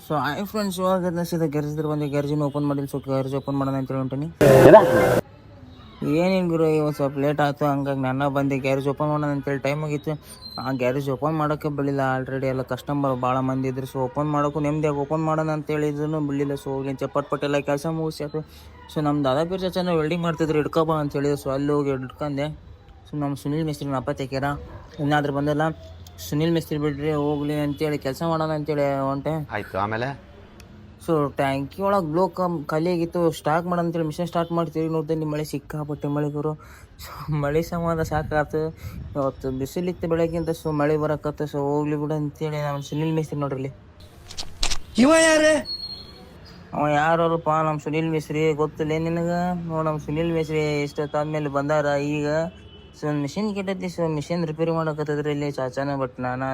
So I friends, ಇವಾಗ garage ಬಂದು ಗ್ಯಾರೇಜಿನ open ಮಾಡಿಲ್ಲ. ಸೊ ಗ್ಯಾರೇಜ್ ಓಪನ್ ಮಾಡೋಣ ಅಂತೇಳಿ ಹೊಂಟೀನಿ. ಏನಿಲ್ಲ ಗುರು, ಇವತ್ತು ಸ್ವಲ್ಪ ಲೇಟ್ ಆಯ್ತು. ಹಂಗಾಗಿ ನನ್ನ ಬಂದೆ ಗ್ಯಾರೇಜ್ ಓಪನ್ ಮಾಡೋಣ ಅಂತೇಳಿ. ಟೈಮ್ ಆಗಿತ್ತು. ಆ ಗ್ಯಾರೇಜ್ ಓಪನ್ ಮಾಡೋಕ್ಕೆ ಬಿಡಲಿಲ್ಲ. ಆಲ್ರೆಡಿ ಎಲ್ಲ ಕಸ್ಟಮರ್ ಭಾಳ ಮಂದಿ ಇದ್ರು. ಸೊ ಓಪನ್ ಮಾಡೋಕ್ಕೂ ನೆಮ್ಮದಿಯಾಗಿ ಓಪನ್ ಮಾಡೋಣ ಅಂತೇಳಿ ಇದನ್ನು ಬಿಡಲಿಲ್ಲ. ಸೊ ಹೋಗಿ ಚಪ್ಪಟ್ಪಟ್ಟೆಲ್ಲ ಕೆಲಸ ಮುಗಿಸ್ಯಾತು. ಸೊ ನಮ್ಮ ದಾದಾಪೀರ್ ಚಾಚನ ವೆಲ್ಡಿಂಗ್ ಮಾಡ್ತಿದ್ರು, ಹಿಡ್ಕೊಬಾ ಅಂತೇಳಿ. ಸೊ ಅಲ್ಲಿ ಹೋಗಿ ಹಿಡ್ಕೊಂಡೆ. ಸೊ ನಮ್ಮ ಸುನಿಲ್ ಮಿಸ್ತ್ರಿ ಅಪ್ಪ ತೆಕ್ಯಾರ, ಇನ್ನಾದ್ರೂ ಬಂದಿಲ್ಲ. ಸುನಿಲ್ ಮಿಸ್ತ್ರಿ ಬಿಡ್ರಿ ಹೋಗ್ಲಿ ಅಂತೇಳಿ ಕೆಲಸ ಮಾಡೋಣ ಅಂತೇಳಿ ಹೊಂಟೆ. ಆಯ್ತು. ಆಮೇಲೆ ಸೊ ಟ್ಯಾಂಕಿ ಒಳಗೆ ಬ್ಲೋ ಖಾಲಿ ಆಗಿತ್ತು. ಸ್ಟಾರ್ಟ್ ಮಾಡೋಣ ಅಂತೇಳಿ ಮಿಷನ್ ಸ್ಟಾರ್ಟ್ ಮಾಡ್ತೀವಿ. ನೋಡ್ತೀನಿ ಮಳೆ ಸಿಕ್ಕಾಪಟ್ಟೆ ಮಳೆ ಗುರು. ಸೊ ಮಳೆ ಸಂಬಂಧ ಸಾಕಾಯ್ತು. ಇವತ್ತು ಬಿಸಿಲಿತ್ತು ಬೆಳಗ್ಗಿಂತ. ಸೊ ಮಳೆ ಬರಕತ್ತು. ಸೊ ಹೋಗ್ಲಿ ಬಿಡು ಅಂತೇಳಿ ನಮ್ಮ ಸುನಿಲ್ ಮಿಸ್ತ್ರಿ ನೋಡ್ರಿ. ಇವ ಯಾರೇ? ಅವ ಯಾರಪ್ಪ? ನಮ್ಮ ಸುನಿಲ್ ಮಿಸ್ತ್ರಿ ಗೊತ್ತಿಲ್ಲ ನಿನಗೆ? ನಮ್ಮ ಸುನಿಲ್ ಮಿಸ್ತ್ರಿ ಇಷ್ಟೊತ್ತಾದ್ಮೇಲೆ ಬಂದಾರ ಈಗ. ಸೊ ಒಂದು ಮಿಷಿನ್ ಕೆಟ್ಟೈತಿ. ಸೊ ಮಿಷಿನ್ ರಿಪೇರಿ ಮಾಡಕತ್ತದ್ರಿ ಇಲ್ಲಿ ಚಾಚಾನ. ಬಟ್ ನಾನು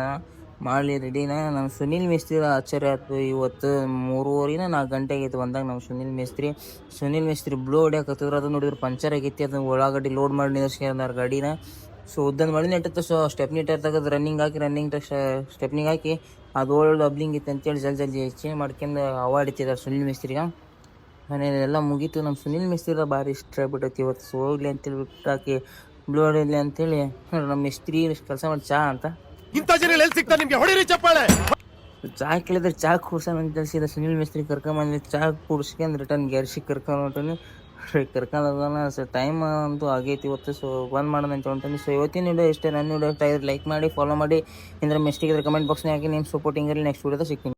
ಮಾಡಲಿ ರೆಡಿನ. ನಮ್ಮ ಸುನಿಲ್ ಮಿಸ್ತ್ರಿ ಆಶ್ಚರ್ಯ ಆಯ್ತು. ಇವತ್ತು 3:30 4 ಗಂಟೆ ಆಗೈತೆ ಬಂದಾಗ ನಮ್ಮ ಸುನಿಲ್ ಮಿಸ್ತ್ರಿ ಬ್ಲೋ ಹೊಡ್ಯಾಕತ್ತಿದ್ರು. ಅದು ನೋಡಿದ್ರೆ ಪಂಚರ್ ಆಗೈತಿ. ಅದನ್ನ ಒಳಗಡೆ ಲೋಡ್ ಮಾಡಿ ನಿಂದ್ರಿಸ್ಕೊಂಡಾರ ಗಾಡಿನ. ಸೊ ಉದ್ದೊಂದು ಮಳೆ ನೆಟ್ಟಿತ್ತು. ಸೊ ಸ್ಟೆಪ್ನಿ ಟೈರ್ ತೆಗೆದು ರನ್ನಿಂಗ್ ಸ್ಟೆಪ್ನಿಗೆ ಹಾಕಿ ಅದು ಓಲ್ಡ್ ಅಬ್ಲಿಂಗ್ ಇತ್ತು ಅಂತೇಳಿ ಜಲ್ದಿ ಚೇಂಜ್ ಮಾಡ್ಕೊಂಡು ಹವಾ ಹಿಡಿತಿದ್ದಾರೆ ಸುನಿಲ್ ಮಿಸ್ತ್ರಿಗೆ. ಮನೆಯೆಲ್ಲ ಮುಗೀತು. ನಮ್ಮ ಸುನಿಲ್ ಮಿಸ್ತ್ರಿ ಭಾರಿ ಇಷ್ಟ ಆಗ್ಬಿಟ್ಟೈತಿ ಇವತ್ತು. ಸೊ ಹೋಗ್ಲಿ ಅಂತೇಳಿ ಬಿಟ್ಟಾಕಿ ಬ್ಲೋ ಹೊಡಿಲಿ ಅಂತೇಳಿ ನಮ್ಮ ಮಿಸ್ತ್ರಿ ಕೆಲಸ ಮಾಡಿ ಚಾ ಅಂತ ಚಾ ಕೇಳಿದ್ರೆ ಚಾ ಕುಡ್ಸೋಣ ಅಂತ ತಿಳಿಸಿದ ಸುನಿಲ್ ಮಿಸ್ತ್ರಿ ಕರ್ಕೊಂಬಂದು ಚಾ ಕುಡ್ಸ್ಕೊಂಡು ರಿಟರ್ನ್ ಗ್ಯಾರೇಜಿಗೆ ಕರ್ಕೊಂಡು ಕರ್ಕೊಂಡೋಗೋಣ. ಸೊ ಟೈಮ್ ಅಂತೂ ಆಗೈತಿ ಇವತ್ತು. ಸೊ ಬಂದ್ ಮಾಡೋಣ ಅಂತ ಹೊಂಟೀನಿ. ಸೊ ಇವತ್ತಿನ ವಿಡಿಯೋ ಇಷ್ಟೇ. ನನ್ನ ವಿಡಿಯೋ ಲೈಕ್ ಮಾಡಿ, ಫಾಲೋ ಮಾಡಿ. ಇಂದ್ರೆ ಮಿಸ್ಟೇಕ್ ಇದ್ರೆ ಕಮೆಂಟ್ ಬಾಕ್ಸ್ನಾಗ ಹಾಕಿ. ನಿಮ್ಮ ಸಪೋರ್ಟಿಂಗ್ ಇರಲಿ. ನೆಕ್ಸ್ಟ್ ವಿಡಿಯೋದ ಸಿಗ್ತೀನಿ.